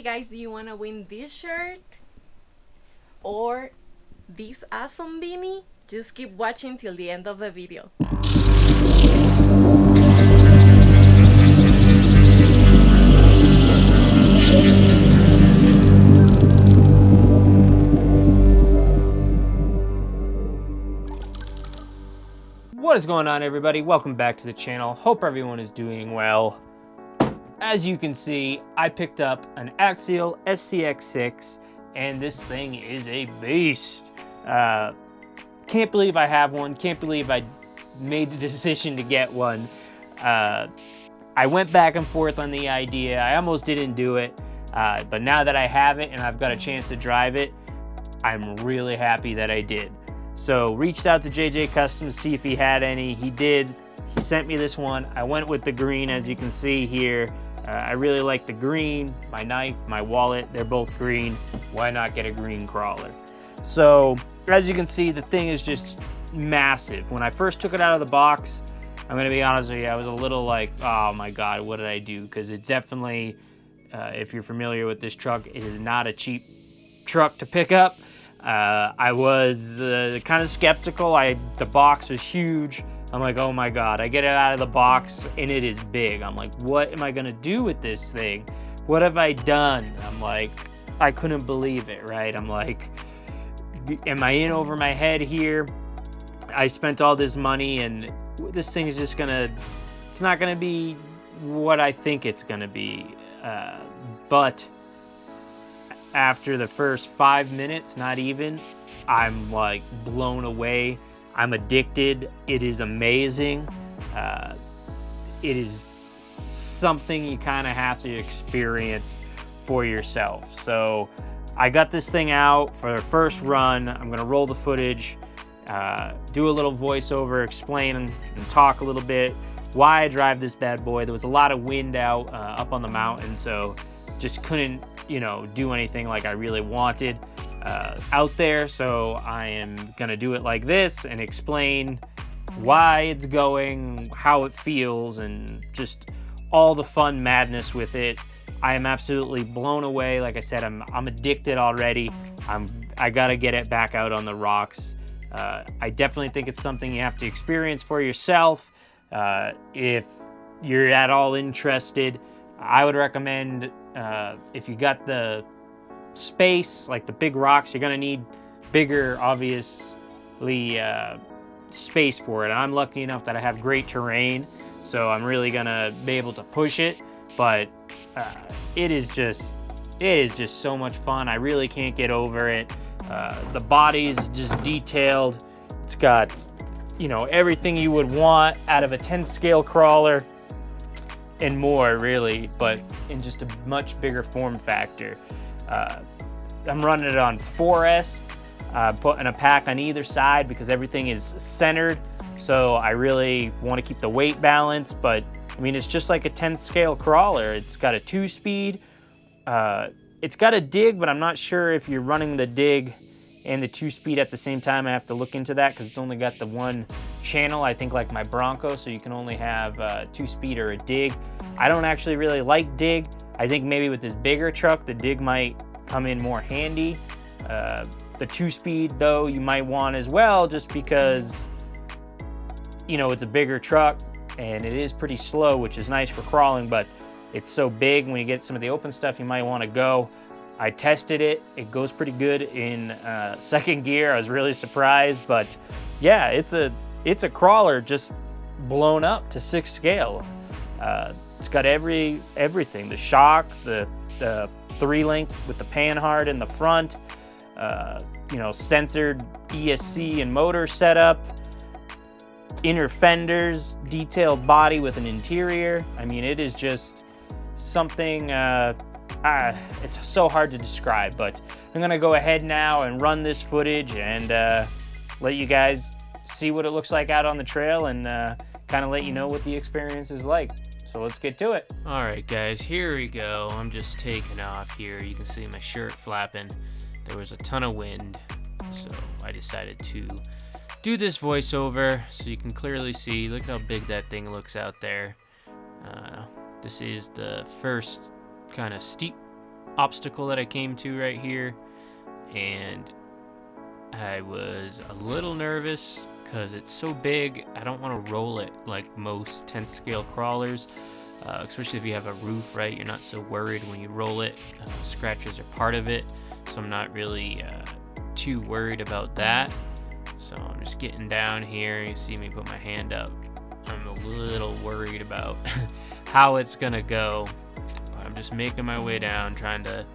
Hey guys, do you want to win this shirt or this awesome beanie? Just keep watching till the end of the video. What is going on, everybody? Welcome back to the channel. Hope everyone is doing well. As you can see, I picked up an Axial SCX6 and this thing is a beast. Can't believe I have one. Can't believe I made the decision to get one. I went back and forth on the idea. I almost didn't do it, but now that I have it and I've got a chance to drive it, I'm really happy that I did. So reached out to JJ Customs to see if he had any. He did. He sent me this one. I went with the green, as you can see here. I really like the green. My knife, my wallet, they're both green. Why not get a green crawler? So as you can see, the thing is just massive. When I first took it out of the box, I'm gonna be honest with you, I was a little like, oh my God, what did I do? Because it definitely, if you're familiar with this truck, it is not a cheap truck to pick up. I was kind of skeptical. The box was huge. I'm like, oh my God, I get it out of the box and it is big. I'm like, what am I gonna do with this thing? What have I done? I'm like, I couldn't believe it, right? I'm like, am I in over my head here? I spent all this money and this thing is just it's not gonna be what I think it's gonna be. But after the first 5 minutes, not even, I'm like blown away. I'm addicted. It is amazing. It is something you kind of have to experience for yourself. So I got this thing out for the first run. I'm gonna roll the footage, do a little voiceover, explain and talk a little bit why I drive this bad boy. There was a lot of wind out up on the mountain, so just couldn't, do anything like I really wanted out there. So I am gonna do it like this and explain why it's going, how it feels, and just all the fun madness with it. I am absolutely blown away. Like I said, I'm addicted already. I gotta get it back out on the rocks. I definitely think it's something you have to experience for yourself. If you're at all interested, I would recommend, if you got the space, like the big rocks, you're gonna need bigger, obviously, space for it. And I'm lucky enough that I have great terrain, so I'm really gonna be able to push it. But it is just so much fun. I really can't get over it. The body's just detailed. It's got, everything you would want out of a 10 scale crawler and more, really, but in just a much bigger form factor. I'm running it on 4S, putting a pack on either side because everything is centered. So I really want to keep the weight balance, but I mean, it's just like a 10 scale crawler. It's got a 2-speed. It's got a dig, but I'm not sure if you're running the dig and the 2-speed at the same time. I have to look into that because it's only got the one channel, I think, like my Bronco, so you can only have 2-speed or a dig. I don't actually really like dig. I think maybe with this bigger truck, the dig might come in more handy. The 2-speed, though, you might want as well, just because, it's a bigger truck and it is pretty slow, which is nice for crawling, but it's so big. When you get some of the open stuff, you might want to go. I tested it. It goes pretty good in second gear. I was really surprised, but yeah, it's a crawler just blown up to 6 scale. It's got everything, the shocks, the 3-link with the panhard in the front, censored ESC and motor setup, inner fenders, detailed body with an interior. I mean, it is just something, it's so hard to describe, but I'm gonna go ahead now and run this footage and let you guys see what it looks like out on the trail and kind of let you know what the experience is like. So let's get to it. All right, guys, here we go. I'm just taking off here. You can see my shirt flapping. There was a ton of wind, so I decided to do this voiceover so you can clearly see. Look how big that thing looks out there. This is the first kind of steep obstacle that I came to right here, and I was a little nervous because it's so big. I don't want to roll it like most 10th scale crawlers, especially if you have a roof, right? You're not so worried when you roll it. Scratches are part of it, so I'm not really too worried about that. So I'm just getting down here. You see me put my hand up. I'm a little worried about how it's gonna go, but I'm just making my way down, trying to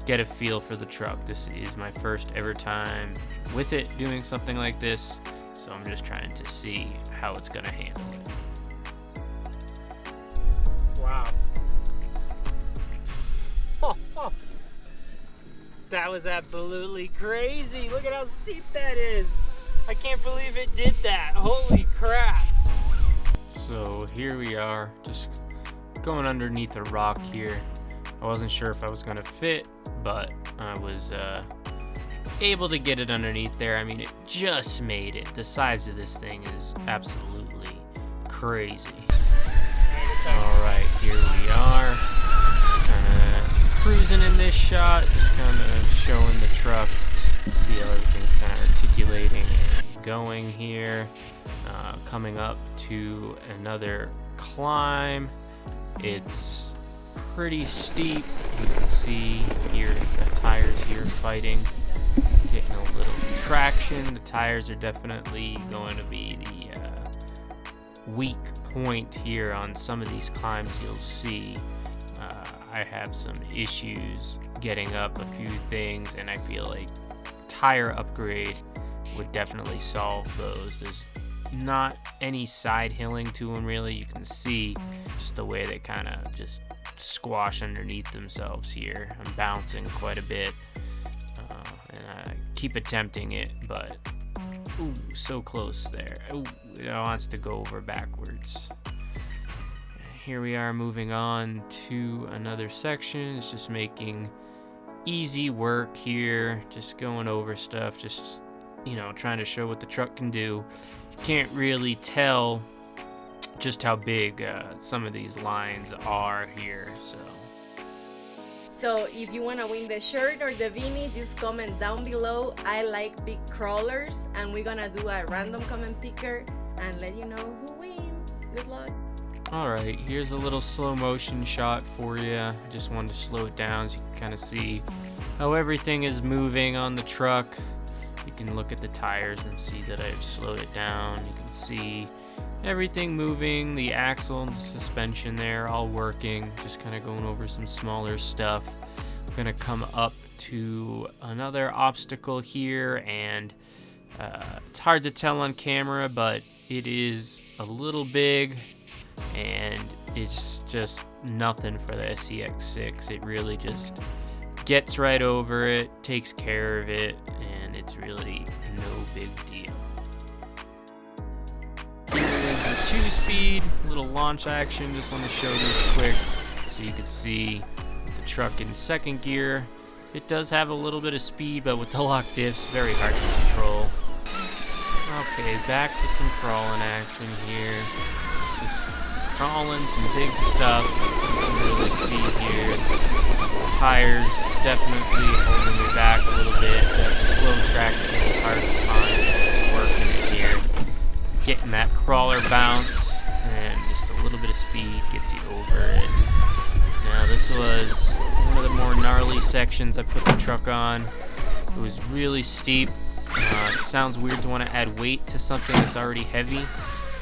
get a feel for the truck. This is my first ever time with it doing something like this, so I'm just trying to see how it's gonna handle it. Wow. Oh. That was absolutely crazy. Look at how steep that is. I can't believe it did that. Holy crap. So here we are, just going underneath a rock here. I wasn't sure if I was gonna fit, but I was able to get it underneath there. I mean, it just made it. The size of this thing is absolutely crazy. All right, here we are. Just kind of cruising in this shot, just kind of showing the truck. See how everything's kind of articulating and going here. Coming up to another climb. It's pretty steep. You can see here the tires here fighting, getting a little traction. The tires are definitely going to be the weak point here on some of these climbs. You'll see I have some issues getting up a few things, and I feel like tire upgrade would definitely solve those. There's not any side hilling to them really. You can see just the way they kind of just squash underneath themselves here. I'm bouncing quite a bit, and I keep attempting it, but ooh, so close there. Ooh, it wants to go over backwards. Here we are moving on to another section. It's just making easy work here, just going over stuff, just, you know, trying to show what the truck can do. You can't really tell just how big some of these lines are here. So if you want to win the shirt or the beanie, just comment down below. I like big crawlers, and we're gonna do a random comment picker and let you know who wins. Good luck. Alright, here's a little slow motion shot for you. I just wanted to slow it down so you can kind of see how everything is moving on the truck. You can look at the tires and see that I've slowed it down. You can see everything moving, the axle and the suspension there all working. Just kind of going over some smaller stuff. I'm gonna come up to another obstacle here, and it's hard to tell on camera, but it is a little big, and it's just nothing for the SCX6. It really just gets right over it, takes care of it, and it's really no big deal. Here is the 2-speed, little launch action. Just want to show this quick so you can see the truck in second gear. It does have a little bit of speed, but with the lock diffs, very hard to control. Okay, back to some crawling action here. Just crawling some big stuff. You can really see here. The tires definitely holding me back a little bit. That slow traction is hard to find. Just working it here. Getting that crawler bounce, and just a little bit of speed gets you over it. Now this was one of the more gnarly sections I put the truck on. It was really steep. It sounds weird to want to add weight to something that's already heavy,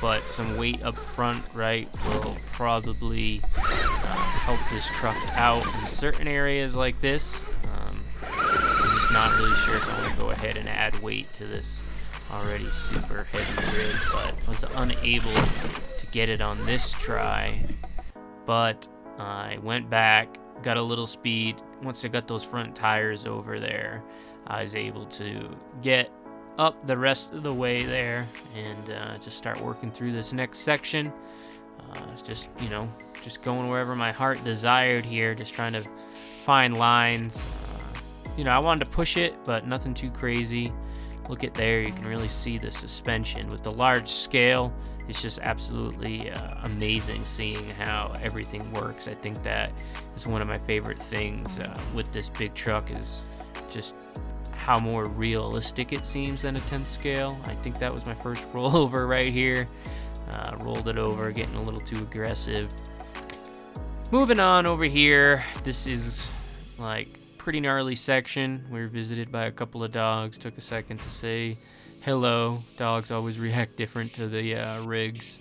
but some weight up front, right, will probably help this truck out in certain areas like this. I'm just not really sure if I want to go ahead and add weight to this already super heavy rig, but I was unable to get it on this try. But I went back, got a little speed. Once I got those front tires over there, I was able to get up the rest of the way there and just start working through this next section. It's just, you know, just going wherever my heart desired here, just trying to find lines. You know, I wanted to push it, but nothing too crazy. look at there, you can really see the suspension. With the large scale, it's just absolutely amazing seeing how everything works. I think that is one of my favorite things with this big truck, is just how more realistic it seems than a 10th scale. I think that was my first rollover right here. Rolled it over, getting a little too aggressive. Moving on over here, this is like pretty gnarly section. We were visited by a couple of dogs. Took a second to say hello. Dogs always react different to the rigs.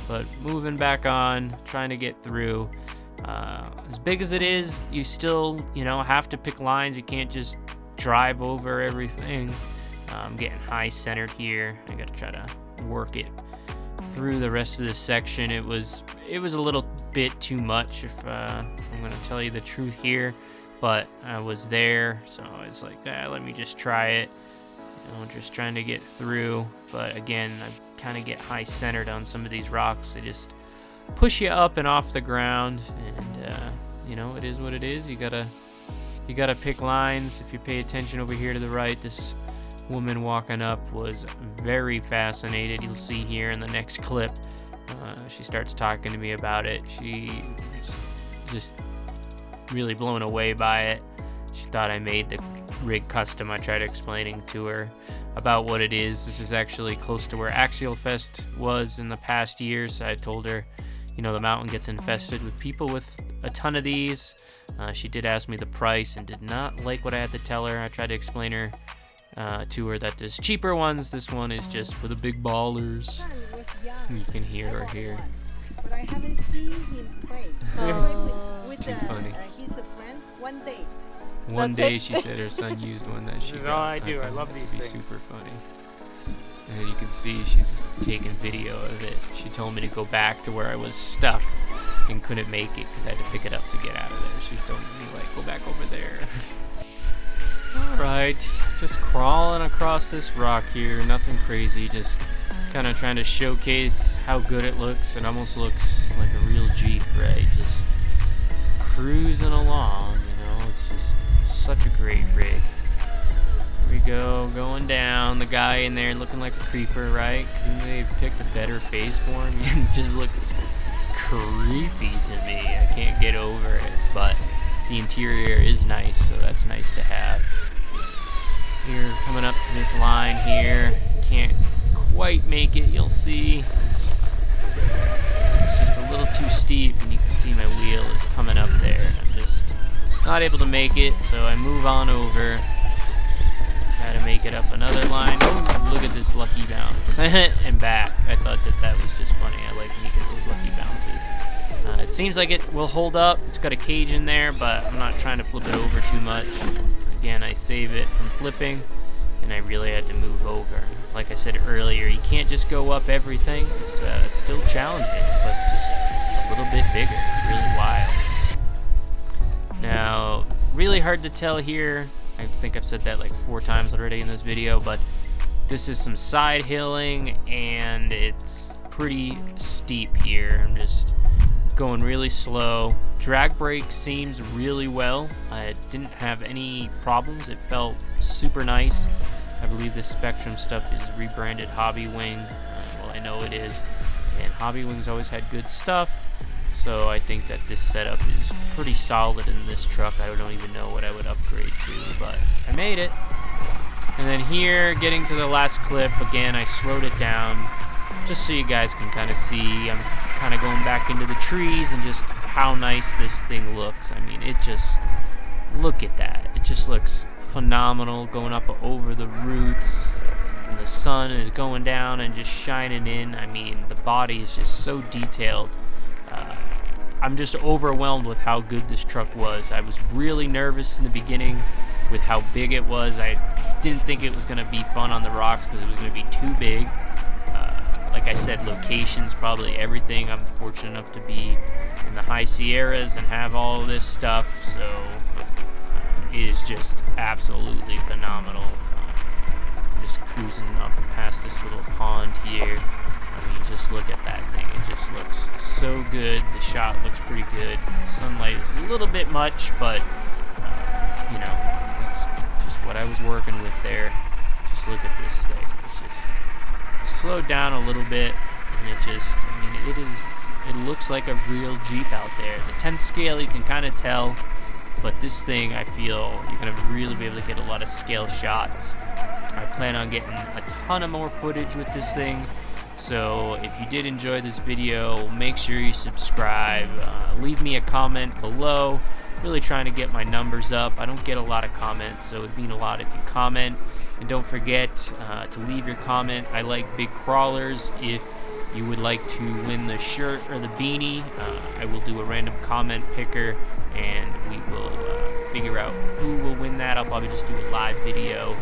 But moving back on, trying to get through. As big as it is, you still, have to pick lines. You can't just drive over everything. I'm getting high centered here. I gotta try to work it through the rest of this section. It was a little bit too much, if I'm gonna tell you the truth here, but I was there, so I was like, let me just try it. Just trying to get through. But again, I kind of get high centered on some of these rocks. They just push you up and off the ground, and it is what it is. You gotta pick lines. If you pay attention over here to the right, this woman walking up was very fascinated. You'll see here in the next clip, she starts talking to me about it. She's just really blown away by it. She thought I made the rig custom. I tried explaining to her about what it is. This is actually close to where Axial Fest was in the past years. I told her, the mountain gets infested with people with a ton of these. She did ask me the price and did not like what I had to tell her. I tried to explain to her that there's cheaper ones. This one is just for the big ballers. You can hear her here. But I haven't seen him play. It's too funny. He's a friend. One day. One day she said her son used one that she This is got. all I do. I love found it these to be things. super funny. And you can see she's taking video of it. She told me to go back to where I was stuck and couldn't make it because I had to pick it up to get out of there. She's told me, go back over there. Alright, just crawling across this rock here. Nothing crazy, just kind of trying to showcase how good it looks. It almost looks like a real Jeep, right? Just cruising along, It's just such a great rig. Here we go, going down. The guy in there looking like a creeper, right? Couldn't they have picked a better face for him? It just looks creepy to me. I can't get over it, but the interior is nice, so that's nice to have. Here, coming up to this line here. Can't quite make it, you'll see. It's just a little too steep, and you can see my wheel is coming up there. I'm just not able to make it, so I move on over. Try to make it up another line. Oh, look at this lucky bounce. And back. I thought that was just funny. I like when you get those lucky bounces. It seems like it will hold up. It's got a cage in there, but I'm not trying to flip it over too much. Again, I save it from flipping, and I really had to move over. Like I said earlier, you can't just go up everything. It's still challenging, but just a little bit bigger. It's really wild. Now, really hard to tell here. I think I've said that like 4 times already in this video, but this is some side hilling, and it's pretty steep here. I'm just going really slow. Drag brake seems really well. I didn't have any problems. It felt super nice. I believe this Spectrum stuff is rebranded Hobby Wing. Well, I know it is, and Hobby Wing's always had good stuff. So I think that this setup is pretty solid in this truck. I don't even know what I would upgrade to, but I made it. And then here, getting to the last clip, again, I slowed it down just so you guys can kind of see. I'm kind of going back into the trees and just how nice this thing looks. I mean, it just, look at that. It just looks phenomenal going up over the roots. And the sun is going down and just shining in. I mean, the body is just so detailed. I'm just overwhelmed with how good this truck was. I was really nervous in the beginning with how big it was. I didn't think it was going to be fun on the rocks because it was going to be too big. Like I said, location's probably everything. I'm fortunate enough to be in the high Sierras and have all of this stuff, so it is just absolutely phenomenal. I'm just cruising up past this little pond here. I mean, just look at that thing. It just looks so good. The shot looks pretty good. Sunlight is a little bit much, but, that's just what I was working with there. just look at this thing. It's just slowed down a little bit, and it just, I mean, it looks like a real Jeep out there. The 10th scale, you can kind of tell, but this thing, I feel you're gonna really be able to get a lot of scale shots. I plan on getting a ton of more footage with this thing. So if you did enjoy this video, make sure you subscribe. Leave me a comment below. Really trying to get my numbers up. I don't get a lot of comments, so it'd mean a lot if you comment. And don't forget to leave your comment. I like big crawlers. If you would like to win the shirt or the beanie, I will do a random comment picker, and we will figure out who will win that. I'll probably just do a live video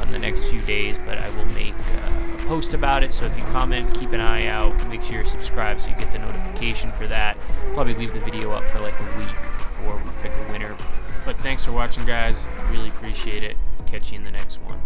in the next few days, but I will make a post about it. So if you comment, keep an eye out. Make sure you're subscribed so you get the notification for that. Probably leave the video up for like a week before we pick a winner. But thanks for watching, guys. Really appreciate it. Catch you in the next one.